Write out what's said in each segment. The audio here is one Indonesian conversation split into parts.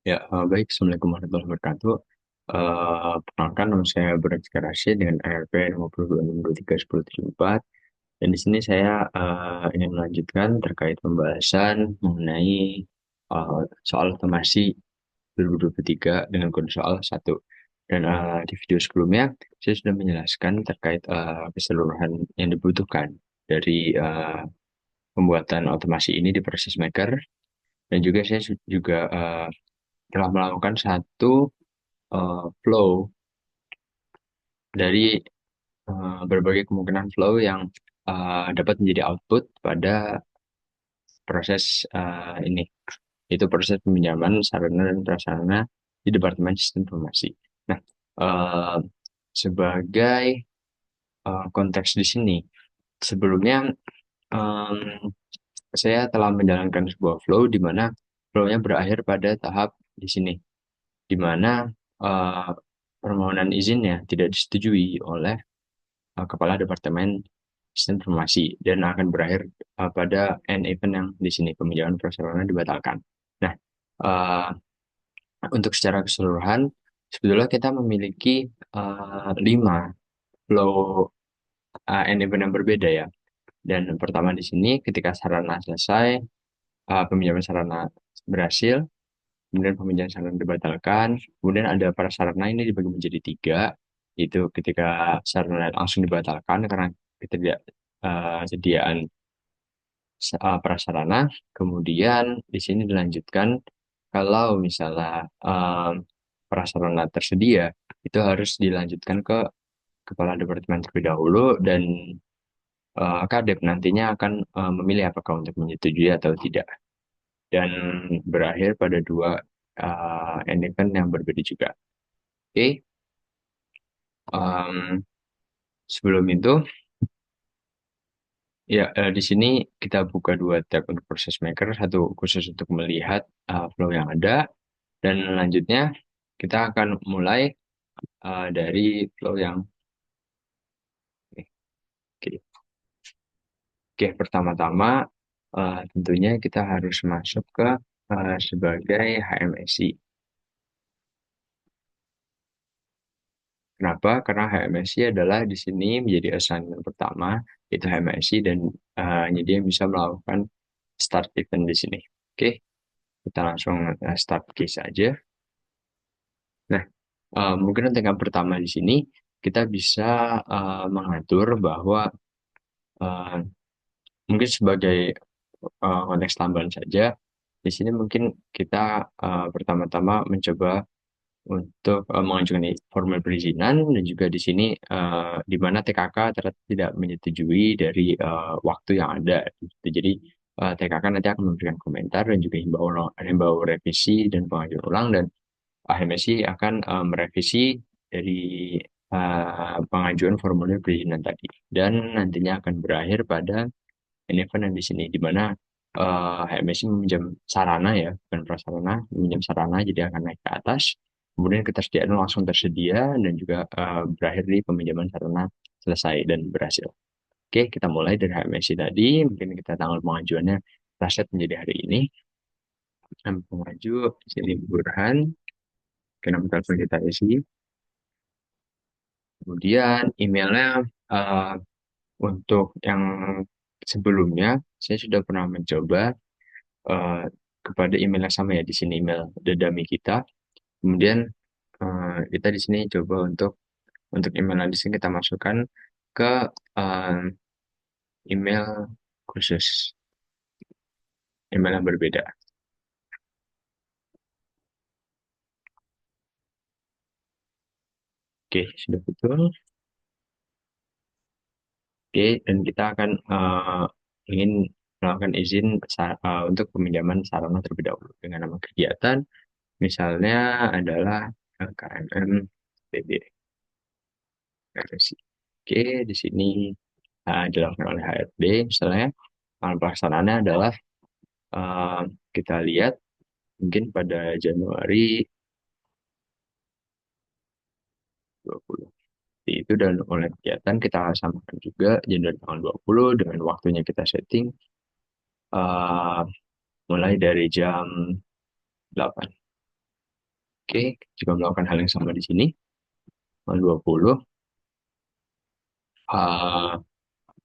Ya, baik. Assalamualaikum warahmatullahi wabarakatuh. Perkenalkan, nama saya Bernard Rashid dengan ARP nomor 22631074. Dan di sini saya ingin melanjutkan terkait pembahasan mengenai soal otomasi 2023 dengan kode soal satu. Dan di video sebelumnya, saya sudah menjelaskan terkait keseluruhan yang dibutuhkan dari pembuatan otomasi ini di Process Maker. Dan juga saya juga telah melakukan satu flow dari berbagai kemungkinan flow yang dapat menjadi output pada proses ini, yaitu proses peminjaman sarana dan prasarana di Departemen Sistem Informasi. Nah, eh, sebagai konteks di sini, sebelumnya em, saya telah menjalankan sebuah flow di mana flow-nya berakhir pada tahap di sini, di mana eh, permohonan izinnya tidak disetujui oleh Kepala Departemen Sistem Informasi dan akan berakhir pada end event yang di sini peminjaman prasarana dibatalkan. Nah, uh, untuk secara keseluruhan sebetulnya kita memiliki 5 flow end event yang berbeda ya. Dan pertama di sini ketika sarana selesai, peminjaman sarana berhasil, kemudian peminjaman sarana dibatalkan, kemudian ada prasarana ini dibagi menjadi tiga, yaitu ketika sarana langsung dibatalkan karena ketidaksediaan prasarana, kemudian di sini dilanjutkan kalau misalnya prasarana tersedia, itu harus dilanjutkan ke kepala departemen terlebih dahulu dan Kadep nantinya akan memilih apakah untuk menyetujui atau tidak dan berakhir pada dua event yang berbeda juga. Oke, em, sebelum itu ya di sini kita buka dua tab untuk proses maker, satu khusus untuk melihat flow yang ada dan lanjutnya kita akan mulai dari flow yang oke. Oke, pertama-tama tentunya kita harus masuk ke sebagai HMSI. Kenapa? Karena HMSI adalah di sini menjadi assignment pertama, itu HMSI dan hanya dia bisa melakukan start event di sini. Oke, kita langsung start case aja. Nah, mungkin untuk yang pertama di sini kita bisa mengatur bahwa eh, mungkin sebagai konteks tambahan saja, di sini mungkin kita pertama-tama mencoba untuk mengajukan formal perizinan dan juga di sini di mana TKK ternyata tidak menyetujui dari waktu yang ada. Gitu. Jadi TKK nanti akan memberikan komentar dan juga himbau revisi dan pengajuan ulang dan HMSI akan merevisi dari pengajuan formulir perizinan tadi dan nantinya akan berakhir pada event yang di sini di mana HMSI meminjam sarana ya bukan prasarana meminjam sarana jadi akan naik ke atas kemudian ketersediaan langsung tersedia dan juga berakhir di peminjaman sarana selesai dan berhasil. Oke, kita mulai dari HMSI tadi mungkin kita tanggal pengajuannya kita set menjadi hari ini. Pengaju di sini Burhan, ke nomor telepon kita isi. Kemudian emailnya eh, untuk yang sebelumnya saya sudah pernah mencoba eh, kepada email yang sama ya di sini email dadami kita. Kemudian kita di sini coba untuk email yang di sini kita masukkan ke eh, email khusus, email yang berbeda. Oke, sudah betul. Oke, dan kita akan ingin melakukan izin untuk peminjaman sarana terlebih dahulu dengan nama kegiatan. Misalnya adalah KMM PB. Oke, di sini dilakukan oleh HRD. Misalnya, pelaksanaannya adalah eh, kita lihat mungkin pada Januari 20. Itu dan oleh kegiatan kita samakan juga Januari tanggal 20 dengan waktunya kita setting eh, mulai dari jam 8. Oke, juga melakukan hal yang sama di sini. Tanggal 20, uh,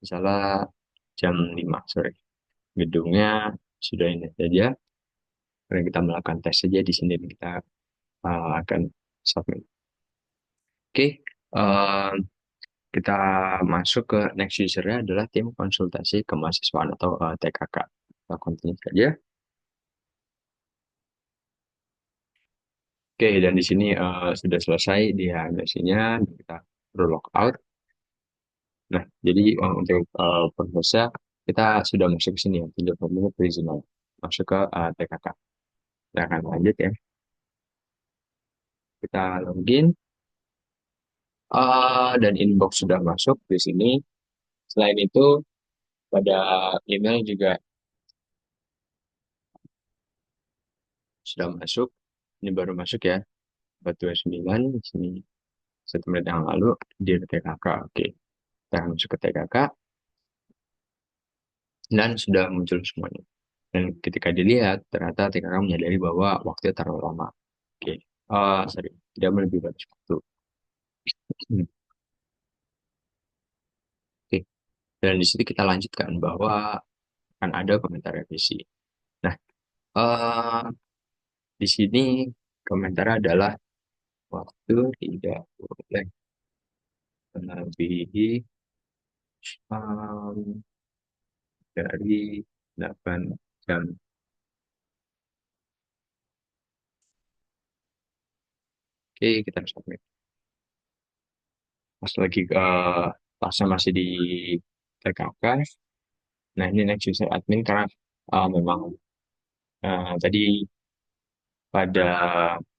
misalnya jam 5 sore. Gedungnya sudah ini saja. Karena kita melakukan tes saja di sini kita akan submit. Oke, uh, kita masuk ke next usernya adalah tim konsultasi kemahasiswaan atau TKK. Kita continue saja. Oke, dan di sini sudah selesai di HMSI-nya. Kita perlu logout. Nah, jadi untuk prosesnya kita sudah masuk ke sini ya, tidak perlu prisoner. Masuk ke TKK. Kita akan lanjut ya. Kita login dan inbox sudah masuk di sini. Selain itu, pada email juga sudah masuk. Ini baru masuk ya. 429 di sini 1 menit yang lalu di TKK. Oke, kita akan masuk ke TKK dan sudah muncul semuanya. Dan ketika dilihat, ternyata TKK menyadari bahwa waktunya terlalu lama. Oke, sorry, tidak melebihi batas waktu. Oke, dan di sini kita lanjutkan bahwa akan ada komentar revisi. Nah, eh, di sini komentar adalah waktu tidak boleh melebihi em, dari 8 jam. Oke, kita submit. Pas lagi tasnya masih di TKK. Nah, ini next user admin karena memang tadi pada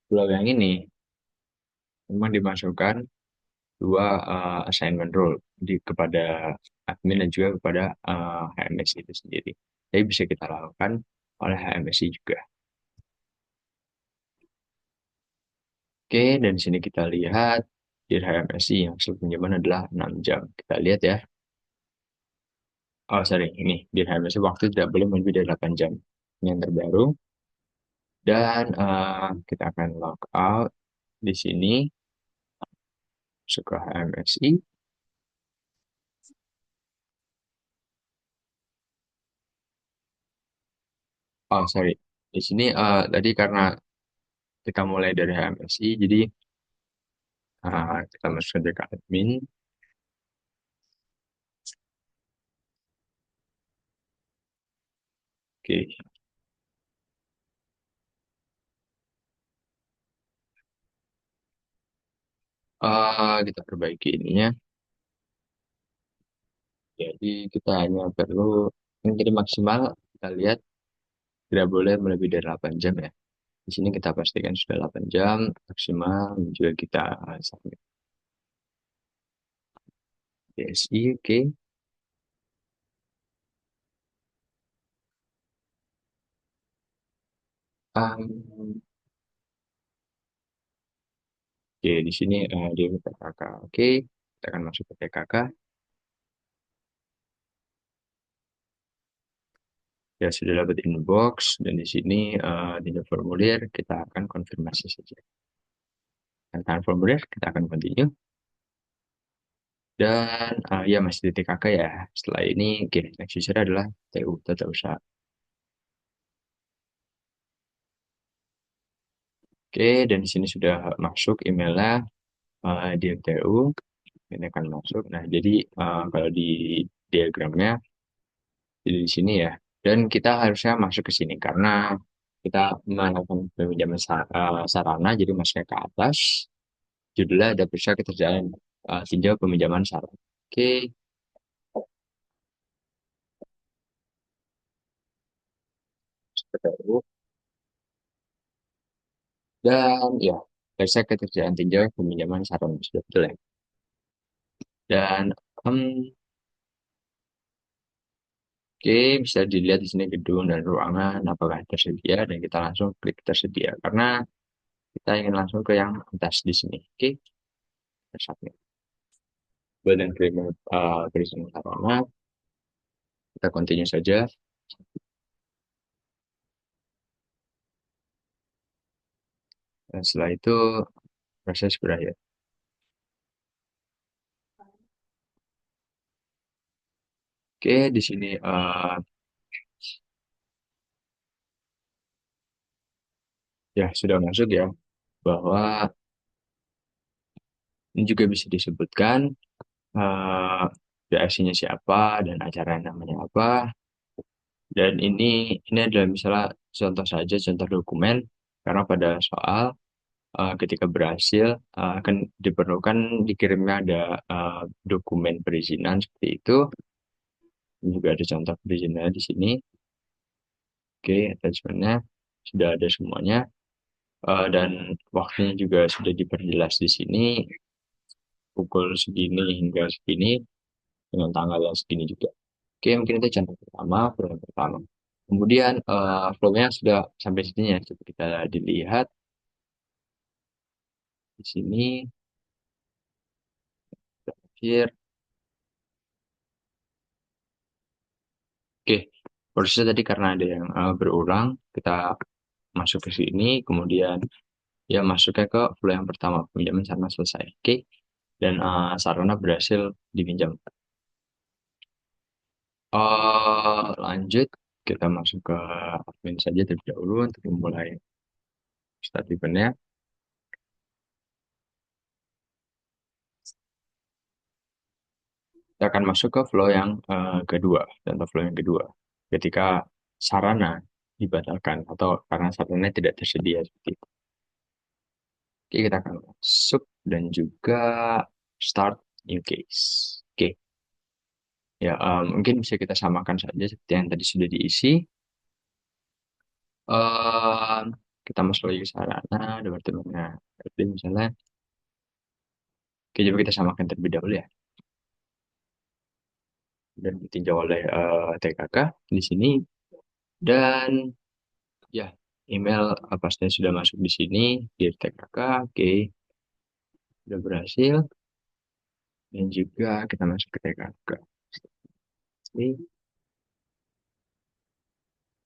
pulau yang ini memang dimasukkan dua assignment role kepada admin dan juga kepada HMS itu sendiri. Jadi bisa kita lakukan oleh HMSI juga. Oke, dan di sini kita lihat di HMSI yang hasil pinjaman adalah 6 jam. Kita lihat ya. Oh, sorry, ini di HMSI waktu tidak boleh lebih dari 8 jam. Ini yang terbaru. Dan kita akan log out di sini, masuk ke HMSI. Oh, sorry. Di sini tadi karena kita mulai dari HMSI, jadi kita masuk saja ke admin. Oke, kita perbaiki ininya. Jadi kita hanya perlu yang jadi maksimal kita lihat tidak boleh melebihi dari 8 jam ya. Di sini kita pastikan sudah 8 jam maksimal dan juga kita submit. PSI, oke. Um, oke, di sini dia PKK. Oke, kita akan masuk ke PKK. Ya, sudah dapat inbox dan di sini di formulir kita akan konfirmasi saja. Tantangan formulir kita akan continue. Dan ya masih di TKK ya. Setelah ini, oke, next user adalah TU, tata usaha. Oke, dan di sini sudah masuk emailnya di TU. Ini akan masuk. Nah, jadi kalau di diagramnya di sini ya. Dan kita harusnya masuk ke sini karena kita melakukan peminjaman sarana, jadi masuknya ke atas. Judulnya ada periksa keterjalanan tinjau peminjaman sarana. Oke, seperti itu. Dan ya, periksa keterjalanan tinjau peminjaman sarana sudah betul ya. Dan oke, bisa dilihat di sini gedung dan ruangan apakah tersedia dan kita langsung klik tersedia karena kita ingin langsung ke yang atas di sini. Oke, kita submit. Badan kriminal perizinan sarana, kita continue saja. Dan setelah itu proses berakhir. Oke, di sini ya sudah masuk ya bahwa ini juga bisa disebutkan eh PIC-nya siapa dan acara namanya apa. Dan ini adalah misalnya contoh saja contoh dokumen karena pada soal ketika berhasil akan diperlukan dikirimnya ada dokumen perizinan seperti itu. Ini juga ada contoh perizinannya di sini. Oke, attachment-nya sudah ada semuanya. Dan waktunya juga sudah diperjelas di sini pukul segini hingga segini dengan tanggal yang segini juga. Oke, mungkin itu contoh pertama, flow yang pertama. Kemudian flow-nya sudah sampai sini ya. Coba kita dilihat di sini terakhir. Oke, prosesnya tadi karena ada yang berulang, kita masuk ke sini, kemudian ya masuknya ke flow yang pertama, pinjaman sarana selesai. Oke, dan sarana berhasil dipinjam. Lanjut, kita masuk ke admin saja terlebih dahulu untuk memulai start event-nya. Kita akan masuk ke flow yang kedua, contoh flow yang kedua. Ketika sarana dibatalkan atau karena sarana tidak tersedia seperti itu. Oke, kita akan masuk dan juga start new case. Oke, ya mungkin bisa kita samakan saja seperti yang tadi sudah diisi. eh kita masuk lagi ke sarana, departemennya. Jadi misalnya, oke, coba kita samakan terlebih dahulu ya. Dan ditinjau oleh TKK di sini. Dan ya, email pastinya sudah masuk di sini di TKK. Oke, sudah berhasil. Dan juga kita masuk ke TKK.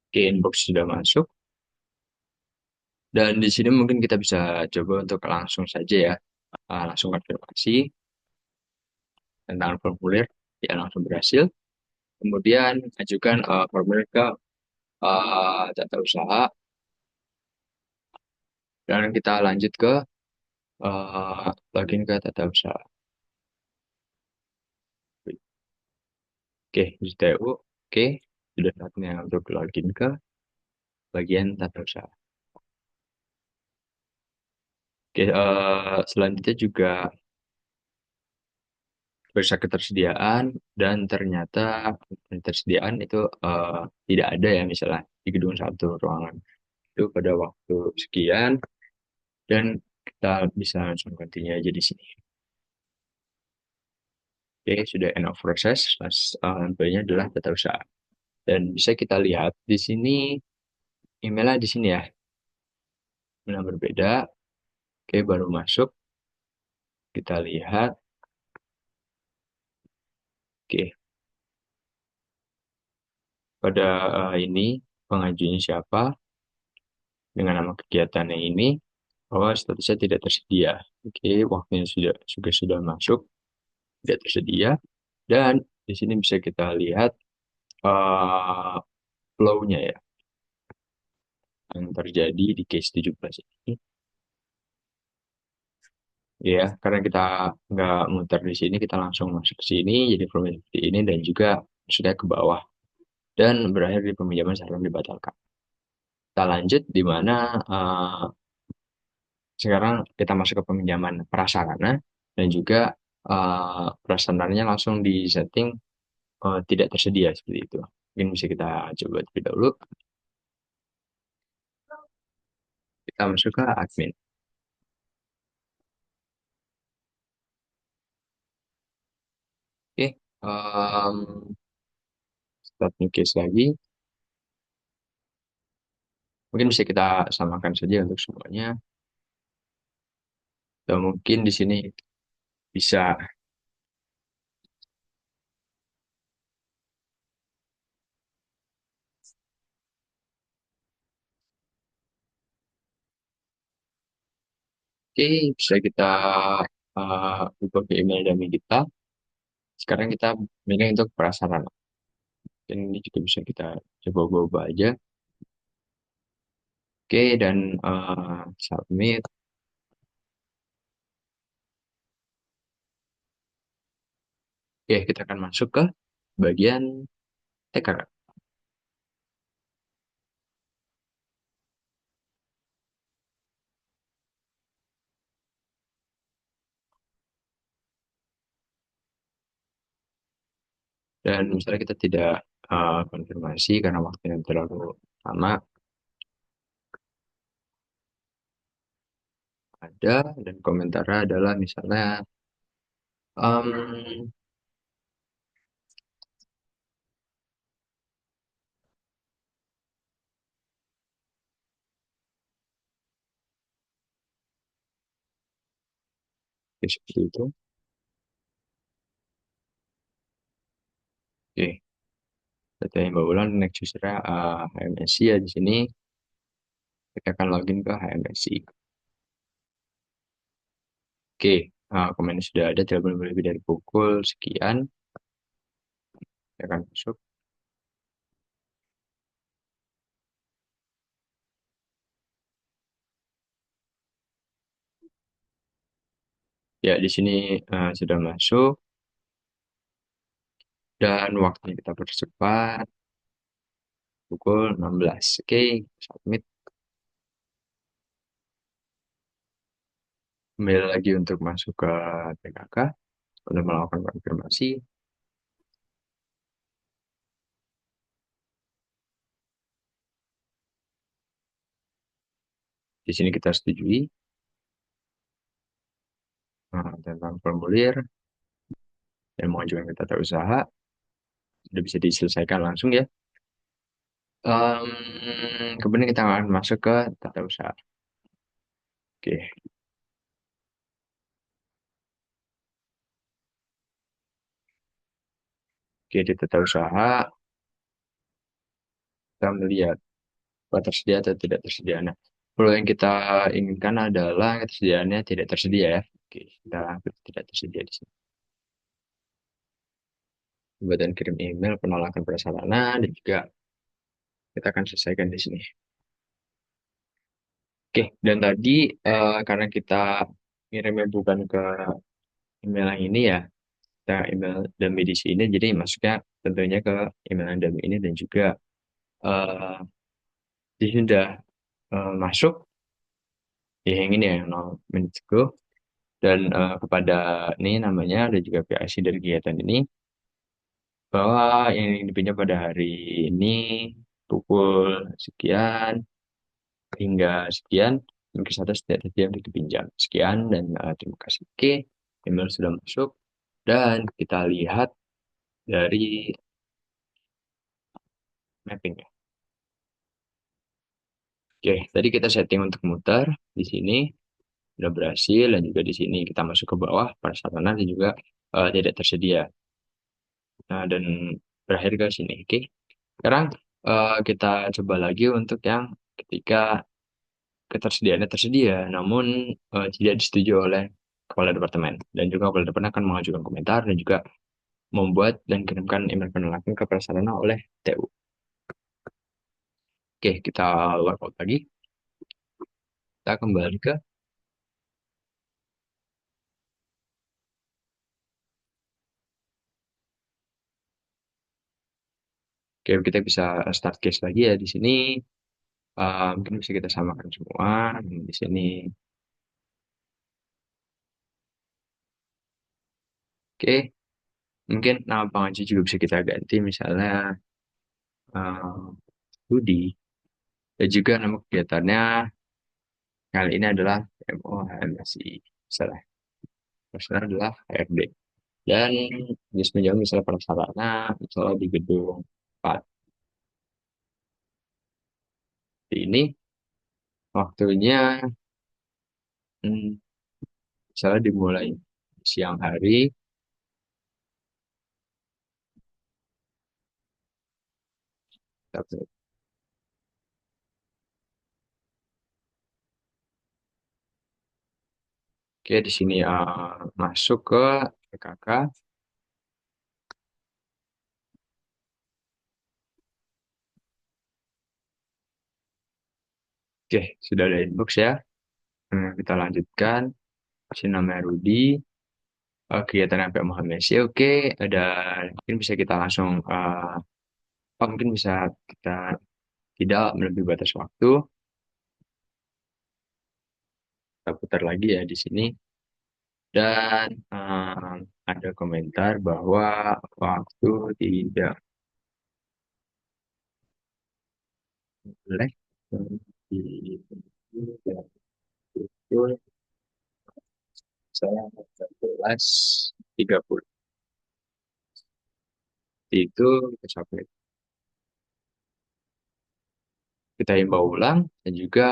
Oke, inbox sudah masuk. Dan di sini mungkin kita bisa coba untuk langsung saja ya, langsung konfirmasi tentang formulir, ya langsung berhasil. Kemudian ajukan formulir ke tata usaha, dan kita lanjut ke login ke tata usaha. Oke, di TU, oke, sudah saatnya untuk login ke bagian tata usaha. Oke, selanjutnya juga periksa ketersediaan dan ternyata ketersediaan itu tidak ada ya misalnya di gedung satu ruangan itu pada waktu sekian dan kita bisa langsung continue aja di sini. Oke, sudah end of process. Selanjutnya adalah tata usaha. Dan bisa kita lihat di sini emailnya di sini ya, email berbeda. Oke, baru masuk. Kita lihat. Oke, pada ini pengajunya siapa dengan nama kegiatannya ini bahwa statusnya tidak tersedia. Oke, waktunya sudah masuk, tidak tersedia. Dan di sini bisa kita lihat uh, flow-nya ya, yang terjadi di case 17 ini. Ya, karena kita nggak muter di sini, kita langsung masuk ke sini, jadi flow-nya seperti ini, dan juga sudah ke bawah. Dan berakhir di peminjaman saran dibatalkan. Kita lanjut di mana sekarang kita masuk ke peminjaman prasarana, dan juga prasarananya langsung di setting tidak tersedia seperti itu. Mungkin bisa kita coba terlebih dahulu. Kita masuk ke admin. Oke, start new case lagi. Mungkin bisa kita samakan saja untuk semuanya. Atau mungkin di sini bisa Oke, bisa kita buka ke email dummy kita. Sekarang kita milih untuk prasarana. Dan ini juga bisa kita coba ubah aja. Oke, dan submit. Oke, kita akan masuk ke bagian taker. Dan misalnya kita tidak konfirmasi karena waktunya terlalu lama, ada dan komentarnya adalah misalnya um, ya, seperti itu. Oke, data yang berulang next user HMSC ya di sini kita akan login ke HMSC. Oke, komennya sudah ada tidak boleh lebih dari pukul sekian. Kita akan masuk. Ya, di sini sudah masuk dan waktunya kita percepat pukul 16. Oke, submit. Kembali lagi untuk masuk ke PKK untuk melakukan konfirmasi. Di sini kita setujui tentang formulir dan mengajukan ke tata usaha. Sudah bisa diselesaikan langsung ya. Kemudian kita akan masuk ke tata usaha. Oke, oke di tata usaha kita melihat apa tersedia atau tidak tersedia. Nah, kalau yang kita inginkan adalah ketersediaannya tidak tersedia ya. Oke, kita tidak tersedia di sini. Buat kirim email penolakan prasarana dan juga kita akan selesaikan di sini. Oke, dan tadi karena kita ngirimnya bukan ke email yang ini ya, kita email dummy di sini, jadi masuknya tentunya ke email yang dummy ini dan juga eh di sini sudah masuk di yang ini ya, 0 minutes ago. Dan kepada ini namanya dan juga PIC dari kegiatan ini bahwa yang dipinjam pada hari ini pukul sekian hingga sekian mungkin satu setiap jam dipinjam sekian dan terima kasih. Oke, email sudah masuk dan kita lihat dari mapping ya. Oke, tadi kita setting untuk muter di sini sudah berhasil dan juga di sini kita masuk ke bawah prasarana dan juga tidak tersedia. Nah, dan berakhir ke sini. Oke. Sekarang kita coba lagi untuk yang ketika ketersediaannya tersedia, namun tidak disetujui oleh kepala departemen. Dan juga kepala departemen akan mengajukan komentar dan juga membuat dan kirimkan email penolakan ke prasarana oleh TU. Oke, kita workout lagi. Kita kembali ke, oke, kita bisa start case lagi ya di sini. Mungkin bisa kita samakan semua di sini. Oke, mungkin nama pengaji juga bisa kita ganti misalnya uh, Budi. Dan juga nama kegiatannya kali ini adalah MOHMSI. Misalnya, maksudnya adalah HRD. Dan jenis menjawab misalnya prasarana, misalnya di gedung 4. Ini waktunya hmm, misalnya dimulai siang hari, tapi Oke, di sini masuk ke PKK. Oke, sudah ada inbox ya. Kita lanjutkan. Sini namanya Rudi. Kegiatan MPM Muhammad Messi. Oke, ada mungkin bisa kita langsung mungkin bisa kita tidak melebihi batas waktu. Kita putar lagi ya di sini. Dan ada komentar bahwa waktu tidak boleh di itu saya 11.30 itu kita submit. Kita himbau ulang dan juga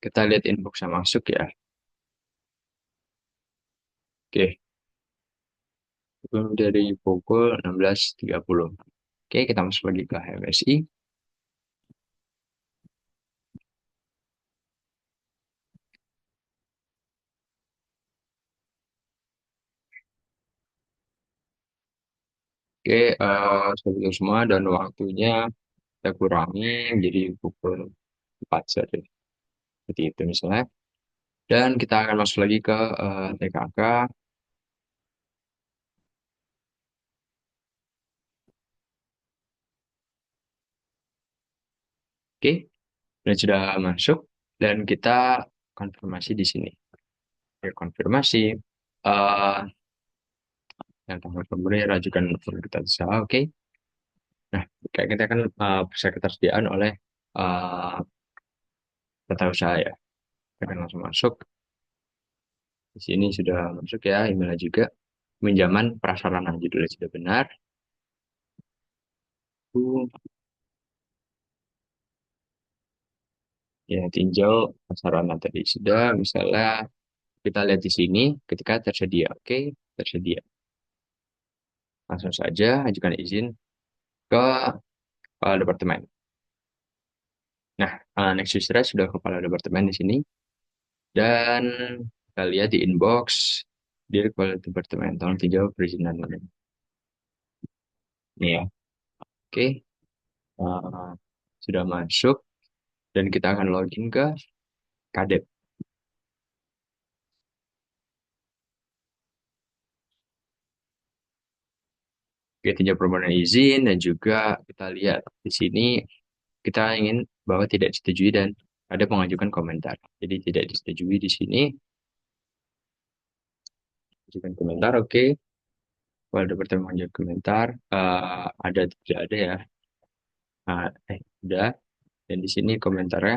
kita lihat inbox yang masuk ya. Oke, itu dari pukul 16.30. Oke, kita masuk lagi ke HMSI. Oke, seperti itu semua dan waktunya kita kurangi jadi pukul 4 saja. Seperti itu misalnya. Dan kita akan masuk lagi ke TKK. Oke, dan sudah masuk dan kita konfirmasi di sini. Oke, konfirmasi eh yang tanggal formulir ajukan formulir kita usaha. Oke. Nah, kayak kita kan bisa ketersediaan oleh uh, tata usaha ya. Kita akan langsung masuk. Di sini sudah masuk ya emailnya juga. Pinjaman prasarana judulnya sudah benar. Uh, Ya, tinjau prasarana tadi sudah. Misalnya kita lihat di sini ketika tersedia. Oke, tersedia. Langsung saja ajukan izin ke kepala departemen. Nah, next user sudah kepala departemen di sini. Dan kita lihat di inbox di kepala departemen. Tolong tinjau perizinan ini. Ini ya. Oke, eh, sudah masuk dan kita akan login ke Kadep. Kita tinjau permohonan izin dan juga kita lihat di sini kita ingin bahwa tidak disetujui dan ada pengajukan komentar. Jadi tidak disetujui di sini, ajukan komentar, oke. Kalau ada pertanyaan mengajukan komentar, ada tidak ada ya. Udah. Dan di sini komentarnya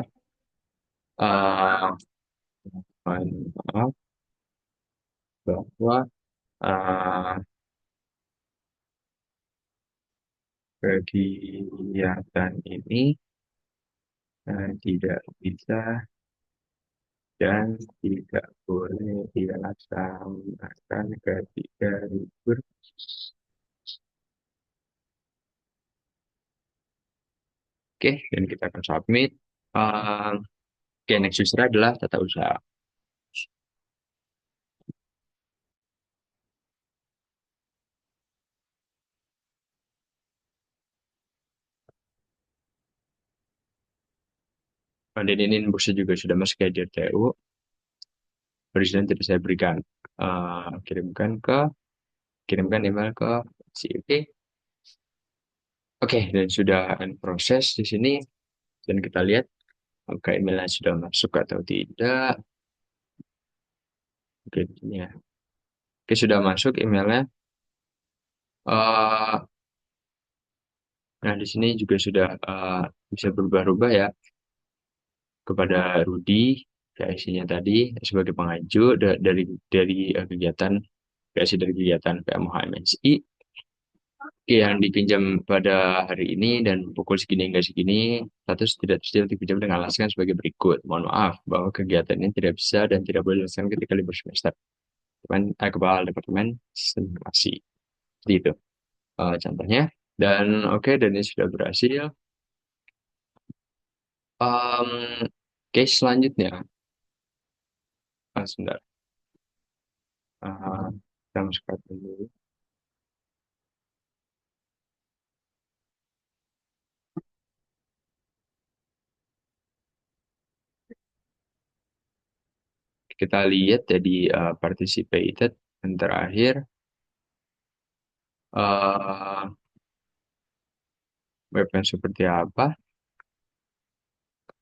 uh, maaf bahwa uh, kegiatan ini tidak bisa dan tidak boleh dilaksanakan ketika libur. Oke, dan kita akan submit. Oke, next user adalah tata usaha. Dan ini inboxnya juga sudah masuk ke DRTU. Perizinan tidak saya berikan. Kirimkan email ke si oke. Oke, dan sudah proses di sini dan kita lihat apakah emailnya sudah masuk atau tidak. Oke, ini ya. Oke, sudah masuk emailnya. Eh, nah, di sini juga sudah bisa berubah-ubah ya kepada Rudi, PIC-nya tadi sebagai pengaju kegiatan PIC dari kegiatan PMHMSI yang dipinjam pada hari ini dan pukul segini hingga segini status tidak tersedia dipinjam dengan alasan sebagai berikut. Mohon maaf bahwa kegiatan ini tidak bisa dan tidak boleh dilaksanakan ketika libur semester. Kepala Departemen Sistem Informasi. Seperti itu contohnya. Dan oke, dan ini sudah berhasil. Case selanjutnya. Sebentar. Ah, kita masukkan dulu. Kita lihat jadi participated yang terakhir eh webnya seperti apa.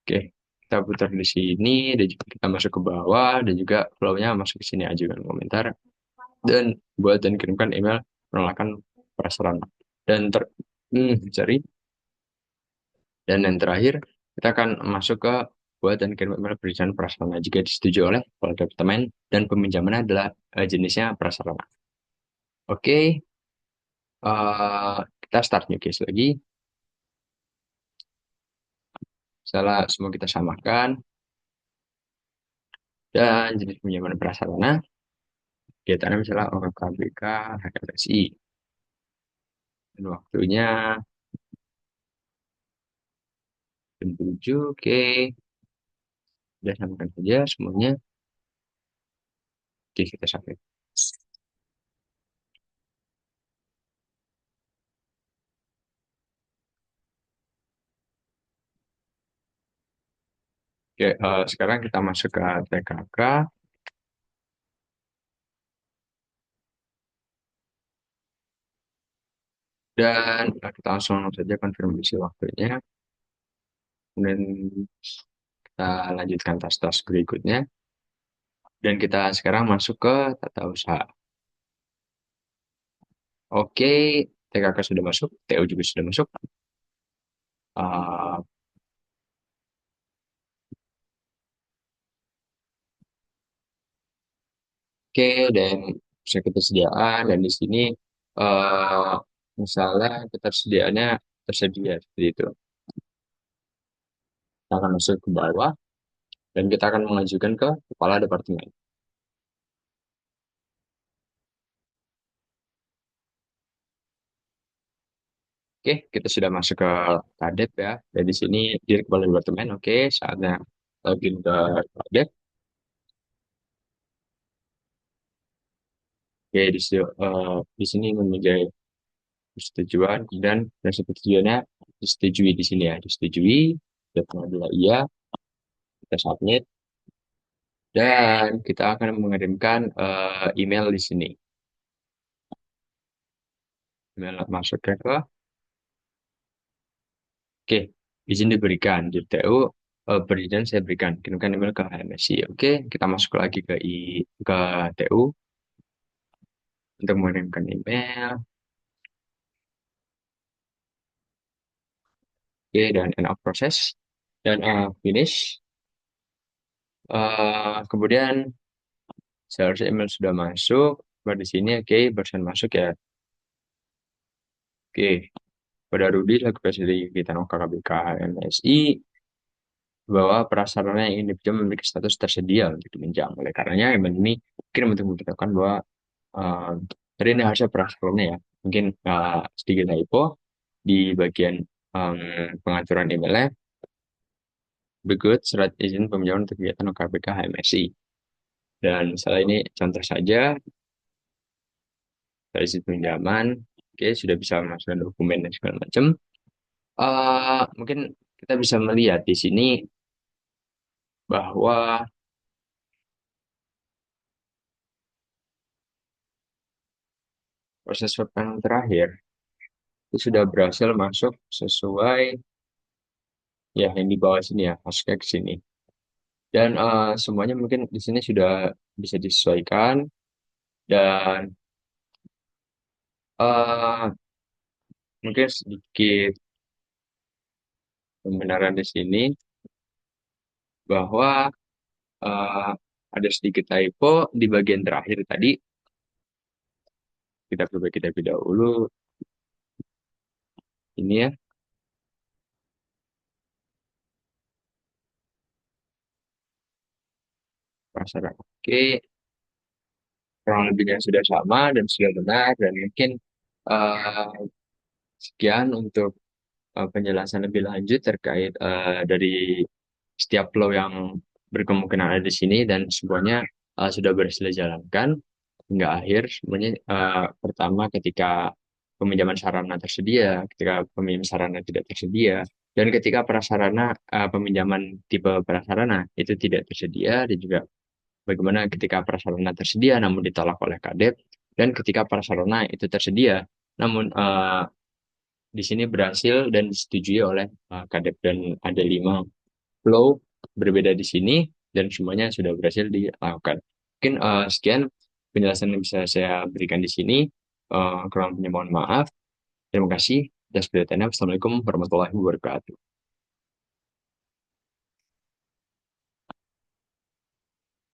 Oke, kita putar di sini dan juga kita masuk ke bawah dan juga flow-nya masuk ke sini ajukan komentar dan buat dan kirimkan email penolakan prasarana. Dan sorry. Dan yang terakhir kita akan masuk ke buat dan kirim email perizinan prasarana jika disetujui oleh kepala departemen dan peminjaman adalah jenisnya prasarana. Oke, kita start new case lagi. Salah semua kita samakan dan jenis pinjaman prasarana kegiatannya misalnya OKKBK HKSI dan waktunya jam 7. Oke, udah samakan saja semuanya. Oke, kita submit. Oke, sekarang kita masuk ke TKK dan kita langsung saja konfirmasi waktunya. Kemudian kita lanjutkan tas-tas berikutnya dan kita sekarang masuk ke tata usaha. Oke, TKK sudah masuk, TU juga sudah masuk. Uh, Oke, dan bisa ketersediaan dan di sini eh misalnya ketersediaannya tersedia seperti itu. Kita akan masuk ke bawah dan kita akan mengajukan ke kepala departemen. Oke, kita sudah masuk ke Kadep ya. Dan di sini di kepala departemen. Oke, saatnya login ke Kadep. Oke, di sini memenuhi persetujuan dan persetujuannya disetujui di sini ya, disetujui. Dan adalah iya, kita submit. Dan kita akan mengirimkan email di sini. Email masuk ke oke, izin diberikan di TU, perizinan saya berikan. Kirimkan email ke HMSI. Oke, kita masuk lagi ke TU untuk mengirimkan email. Oke, dan end of process dan finish. Kemudian seharusnya email sudah masuk. Baru di sini oke, barusan masuk ya. Oke, pada Rudi selaku presiden Gitan OKKBK MSI bahwa prasarana yang ingin dipinjam memiliki status tersedia untuk diminjam. Oleh karenanya, email ini mungkin untuk memberitahukan bahwa uh, tadi ini harusnya prasarana ya. Mungkin sedikit typo di bagian um, pengaturan emailnya. Berikut surat izin peminjaman untuk kegiatan OKBK HMSI. Dan misalnya ini contoh saja dari izin pinjaman. Oke, sudah bisa memasukkan dokumen dan segala macam. Mungkin kita bisa melihat di sini bahwa proses swab yang terakhir itu sudah berhasil masuk sesuai ya yang di bawah sini ya, masuknya ke sini. Dan semuanya mungkin di sini sudah bisa disesuaikan dan eh, mungkin sedikit pembenaran di sini bahwa eh, ada sedikit typo di bagian terakhir tadi. Kita perbaiki terlebih dahulu. Ini ya, prasyarat. Oke, kurang lebihnya sudah sama dan sudah benar dan mungkin eh, sekian untuk penjelasan lebih lanjut terkait dari setiap flow yang berkemungkinan ada di sini dan semuanya sudah berhasil dijalankan hingga akhir. Semuanya pertama ketika peminjaman sarana tersedia, ketika peminjaman sarana tidak tersedia, dan ketika prasarana peminjaman tipe prasarana itu tidak tersedia, dan juga bagaimana ketika prasarana tersedia namun ditolak oleh Kadep, dan ketika prasarana itu tersedia namun di sini berhasil dan disetujui oleh Kadep, dan ada 5 flow berbeda di sini dan semuanya sudah berhasil dilakukan. Mungkin sekian penjelasan yang bisa saya berikan di sini. Kurang lebihnya mohon maaf. Terima kasih atas perhatiannya. Wassalamualaikum warahmatullahi wabarakatuh.